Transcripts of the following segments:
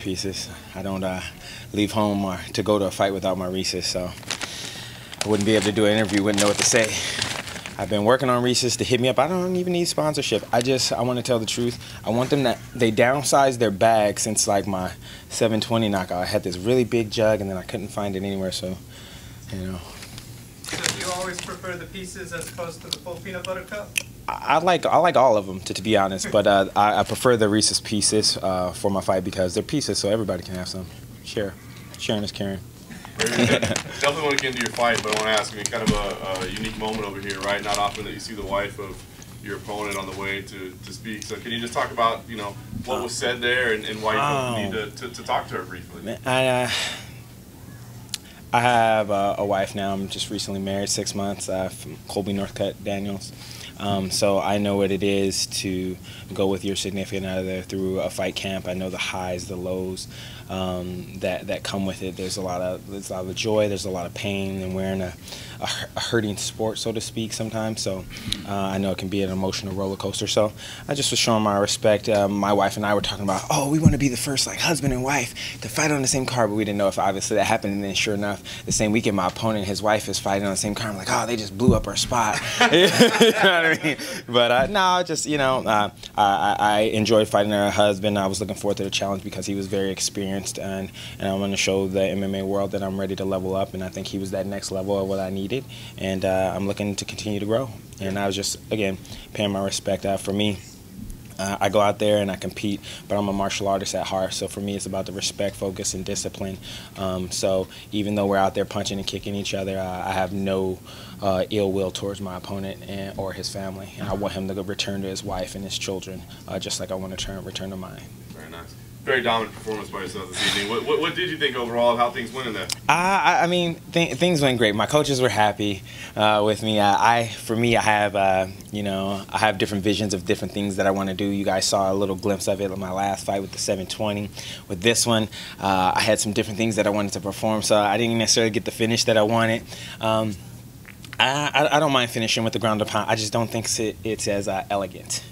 Pieces. I don't leave home or to go to a fight without my Reeses, so I wouldn't be able to do an interview, wouldn't know what to say. I've been working on Reeses to hit me up. I don't even need sponsorship. I want to tell the truth. I want them to, they downsized their bag since like my 720 knockout. I had this really big jug and then I couldn't find it anywhere, so, you know. So do you always prefer the pieces as opposed to the full peanut butter cup? I like all of them, to be honest, but I prefer the Reeses Pieces for my fight because they're pieces, so everybody can have some. Sharing is caring. Definitely want to get into your fight, but I want to ask you kind of a unique moment over here, right? Not often that you see the wife of your opponent on the way to speak. So can you just talk about, you know, what was said there and why you felt the need to talk to her briefly? Man, I have a wife now. I'm just recently married, 6 months, from Colby, Raymond Daniels. So I know what it is to go with your significant other through a fight camp. I know the highs, the lows that come with it. There's a lot of joy. There's a lot of pain, and we're in a hurting sport, so to speak, sometimes. So I know it can be an emotional roller coaster. So I just was showing my respect. My wife and I were talking about, oh, we want to be the first like husband and wife to fight on the same card, but we didn't know if obviously that happened. And then sure enough, the same weekend, my opponent and his wife is fighting on the same card. I'm like, oh, they just blew up our spot. You know what I mean? But no, just, you know, I enjoyed fighting her husband. I was looking forward to the challenge because he was very experienced, and I want to show the MMA world that I'm ready to level up, and I think he was that next level of what I needed, and I'm looking to continue to grow. And I was just, again, paying my respect. For me, I go out there and I compete, but I'm a martial artist at heart, so for me it's about the respect, focus, and discipline. So even though we're out there punching and kicking each other, I have no ill will towards my opponent or his family, and I want him to return to his wife and his children, just like I want to return to mine. Very nice. Very dominant performance by yourself this evening. What did you think overall of how things went in there? I mean, things went great. My coaches were happy with me. For me, I have, you know, I have different visions of different things that I want to do. You guys saw a little glimpse of it in my last fight with the 720. With this one, I had some different things that I wanted to perform, so I didn't necessarily get the finish that I wanted. I don't mind finishing with the ground and pound. I just don't think it's as elegant.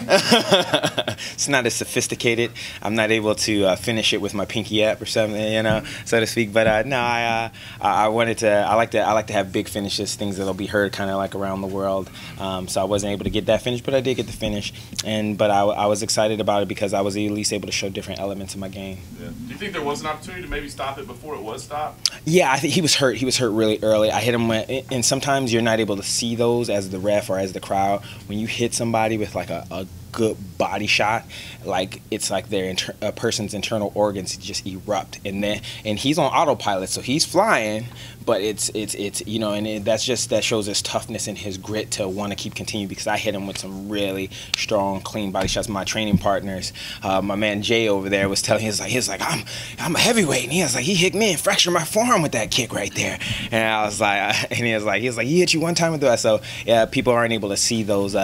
It's not as sophisticated. I'm not able to finish it with my pinky up or something, you know, so to speak. But no, I like to have big finishes, things that'll be heard kind of like around the world. So I wasn't able to get that finish, but I did get the finish, but I was excited about it because I was at least able to show different elements of my game. Yeah. Do you think there was an opportunity to maybe stop it before it was stopped? Yeah, I think he was hurt. He was hurt really early. I hit him and sometimes you're not able to see those as the ref or as the crowd. When you hit somebody with like a good body shot, like it's like their a person's internal organs just erupt, and he's on autopilot, so he's flying, but it's you know, and that shows his toughness and his grit to want to keep continuing, because I hit him with some really strong, clean body shots. My training partners, my man Jay over there was telling, he was like I'm a heavyweight, and he hit me and fractured my forearm with that kick right there, and I was like, and he was like he hit you one time with that. So yeah, people aren't able to see those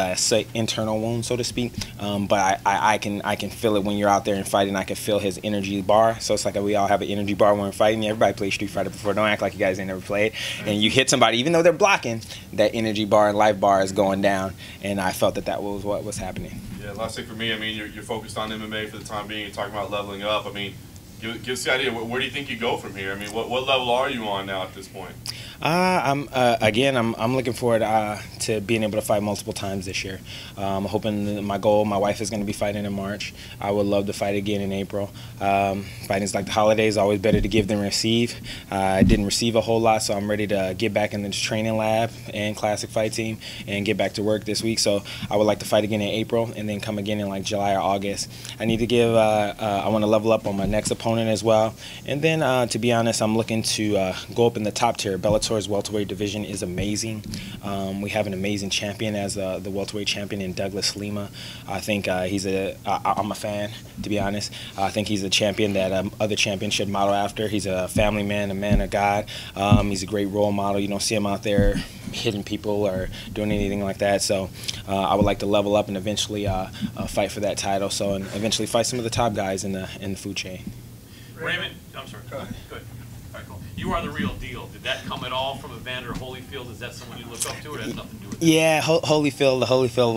internal wounds, so to speak. But I can feel it when you're out there and fighting. I can feel his energy bar. So it's like we all have an energy bar when we're fighting. Everybody plays Street Fighter before. Don't act like you guys ain't never played. And you hit somebody, even though they're blocking, that energy bar and life bar is going down. And I felt that was what was happening. Yeah, last thing for me, I mean, you're focused on MMA for the time being. You're talking about leveling up. I mean, give us the idea. Where do you think you go from here? I mean, what level are you on now at this point? I'm looking forward to being able to fight multiple times this year. I'm hoping my wife is going to be fighting in March. I would love to fight again in April. Fighting's like the holidays, always better to give than receive. I didn't receive a whole lot, so I'm ready to get back in the training lab and classic fight team and get back to work this week. So I would like to fight again in April and then come again in like July or August. I need to give, I want to level up on my next opponent as well. And then to be honest, I'm looking to go up in the top tier. Bellator's welterweight division is amazing. We have an amazing champion as the welterweight champion in Douglas Lima. I think I'm a fan, to be honest. I think he's a champion that other champions should model after. He's a family man, a man of God. He's a great role model. You don't see him out there hitting people or doing anything like that. So I would like to level up and eventually fight for that title. So and eventually fight some of the top guys in the food chain. Raymond, I'm sorry. Go ahead. All right, cool. You are the real deal. Did that come at all from Evander Holyfield? Is that someone you look up to, or has nothing to do with it? Yeah, Holyfield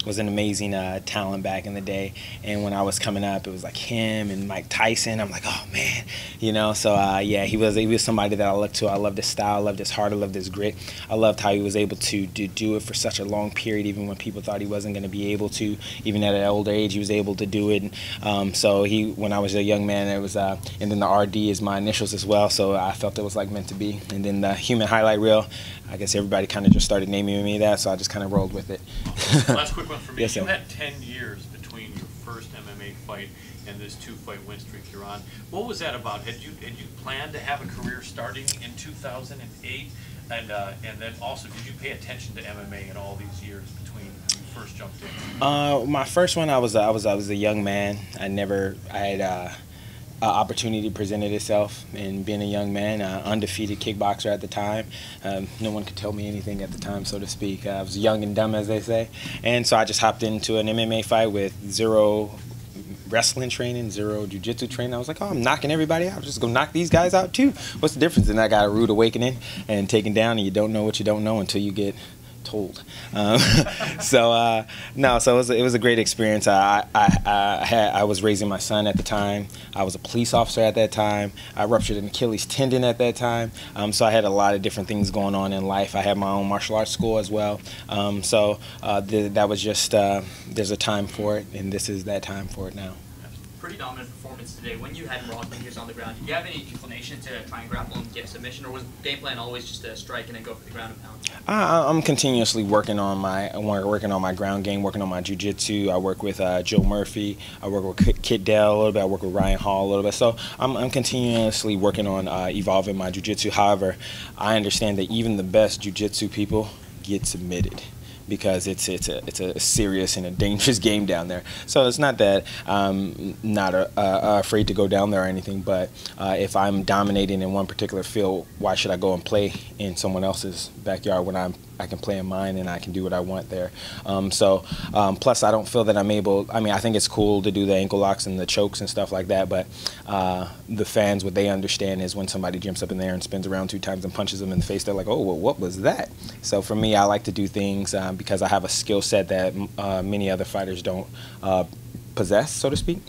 was an amazing talent back in the day, and when I was coming up, it was like him and Mike Tyson. I'm like, oh man, you know. So yeah, he was somebody that I looked to. I loved his style, I loved his heart, I loved his grit. I loved how he was able to do it for such a long period, even when people thought he wasn't going to be able to. Even at an older age, he was able to do it. And, so when I was a young man, it was, and then the RD is my initials as well. So I felt it was like meant to be. And then the human highlight reel, I guess everybody kind of just started naming me that, so I just kind of rolled with it. Last quick one for me. Yes, you had 10 years between your first MMA fight and this 2-fight win streak you're on. What was that about? Had you planned to have a career starting in 2008? And then also, did you pay attention to MMA in all these years between when you first jumped in? My first one, I was a young man. I had opportunity presented itself, and being a young man, undefeated kickboxer at the time, no one could tell me anything at the time, so to speak. I was young and dumb, as they say, and so I just hopped into an MMA fight with zero wrestling training, zero jiu-jitsu training. I was like, oh, I'm knocking everybody out. Just go knock these guys out too. What's the difference? And I got a rude awakening and taken down, and you don't know what you don't know until you get told. So it was a great experience. I was raising my son at the time. I was a police officer at that time. I ruptured an Achilles tendon at that time. So I had a lot of different things going on in life. I had my own martial arts school as well. That was just there's a time for it, and this is that time for it now. Pretty dominant performance today. When you had Rock fingers on the ground, did you have any inclination to try and grapple and get a submission, or was the game plan always just to strike and then go for the ground and pound? I'm continuously working on my ground game, working on my jiu-jitsu. I work with Joe Murphy. I work with Kit Dell a little bit. I work with Ryan Hall a little bit. So I'm continuously working on evolving my jiu-jitsu. However, I understand that even the best jiu-jitsu people get submitted, because it's a serious and a dangerous game down there. So it's not that I'm not afraid to go down there or anything, but if I'm dominating in one particular field, why should I go and play in someone else's backyard when I can play in mine and I can do what I want there? Plus I don't feel that I'm able, I think it's cool to do the ankle locks and the chokes and stuff like that, but the fans, what they understand is when somebody jumps up in there and spins around 2 times and punches them in the face, they're like, oh, well, what was that? So for me, I like to do things because I have a skill set that many other fighters don't possess, so to speak.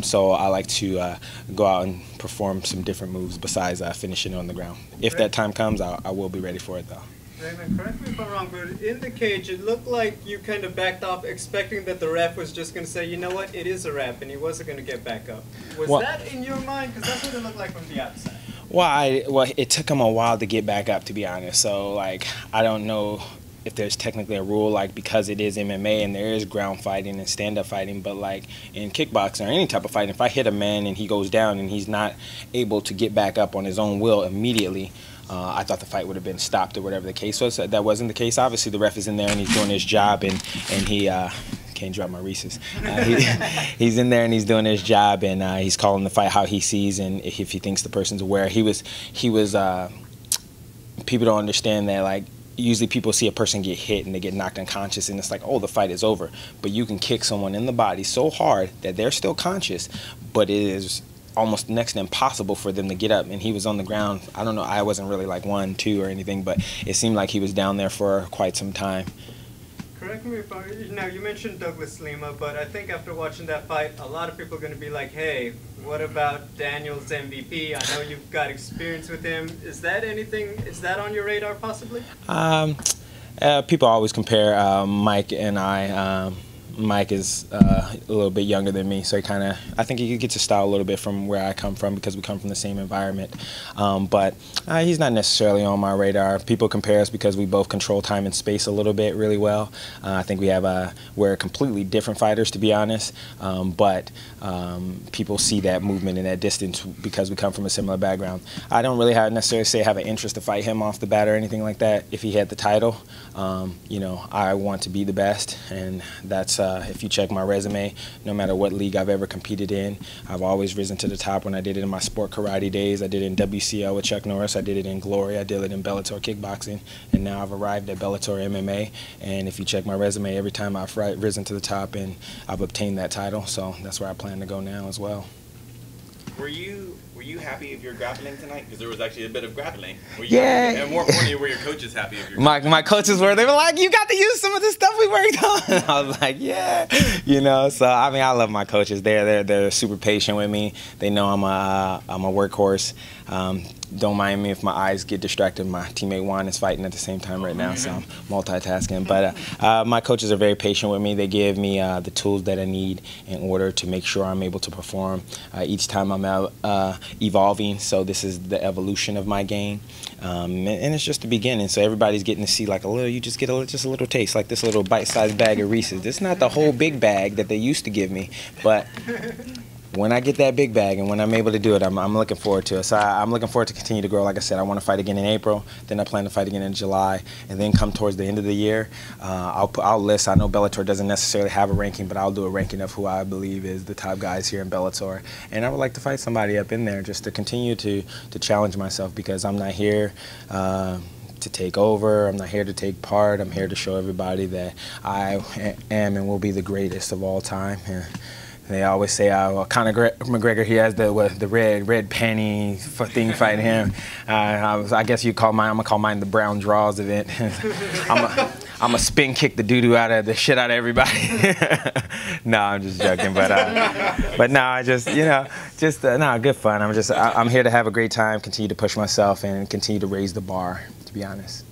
So I like to go out and perform some different moves besides finishing on the ground. If that time comes, I will be ready for it, though. Raymond, correct me if I'm wrong, but in the cage, it looked like you kind of backed off, expecting that the ref was just going to say, you know what, it is a wrap, and he wasn't going to get back up. Was that in your mind? Because that's what it looked like from the outside. Well, it took him a while to get back up, to be honest. So, like, I don't know if there's technically a rule, like, because it is MMA and there is ground fighting and stand-up fighting, but like in kickboxing or any type of fighting, if I hit a man and he goes down and he's not able to get back up on his own will immediately, I thought the fight would have been stopped or whatever the case was. That wasn't the case. Obviously, the ref is in there and he's doing his job, and he can't drop my Reeses. He's in there and he's doing his job, and he's calling the fight how he sees, and if he thinks the person's aware. He was. People don't understand that, like, usually people see a person get hit and they get knocked unconscious and it's like, oh, the fight is over. But you can kick someone in the body so hard that they're still conscious, but it is almost next to impossible for them to get up. And he was on the ground. I don't know, I wasn't really like 1, 2 or anything, but it seemed like he was down there for quite some time. Correct me if you mentioned Douglas Lima, but I think after watching that fight, a lot of people are going to be like, hey, what about Daniels MVP? I know you've got experience with him. Is that on your radar possibly? People always compare Mike and I. Mike is a little bit younger than me, so I think he gets his style a little bit from where I come from because we come from the same environment. But he's not necessarily on my radar. People compare us because we both control time and space a little bit really well. I think we're completely different fighters, to be honest. But people see that movement and that distance because we come from a similar background. I don't really necessarily have an interest to fight him off the bat or anything like that. If he had the title, I want to be the best, and that's. If you check my resume, no matter what league I've ever competed in, I've always risen to the top. When I did it in my sport karate days, I did it in WCL with Chuck Norris, I did it in Glory, I did it in Bellator kickboxing, and now I've arrived at Bellator MMA. And if you check my resume, every time I've risen to the top and I've obtained that title, so that's where I plan to go now as well. Were you happy if you're grappling tonight? Because there was actually a bit of grappling. Yeah. And more importantly, were your coaches happy if you're my coaches were, they were like, you got to use some of the stuff we worked on. I was like, yeah, you know. So I mean, I love my coaches. They're super patient with me. They know I'm a workhorse. Don't mind me if my eyes get distracted. My teammate Juan is fighting at the same time right now, so I'm multitasking. But my coaches are very patient with me. They give me the tools that I need in order to make sure I'm able to perform. Each time I'm evolving, so this is the evolution of my game. And it's just the beginning, so everybody's getting to see like a little, you just get just a little taste, like this little bite-sized bag of Reese's. It's not the whole big bag that they used to give me, but when I get that big bag and when I'm able to do it, I'm looking forward to it. So I'm looking forward to continue to grow. Like I said, I want to fight again in April. Then I plan to fight again in July. And then come towards the end of the year, I'll list. I know Bellator doesn't necessarily have a ranking, but I'll do a ranking of who I believe is the top guys here in Bellator. And I would like to fight somebody up in there just to continue to challenge myself, because I'm not here to take over. I'm not here to take part. I'm here to show everybody that I am and will be the greatest of all time. They always say, Conor McGregor, he has the red panty thing fighting him. I guess you call mine, I'm gonna call mine the brown draws event. I'm a spin kick the doo-doo out of the shit out of everybody. No, I'm just joking, but no, I just, you know, no, good fun. I'm here to have a great time, continue to push myself and continue to raise the bar, to be honest.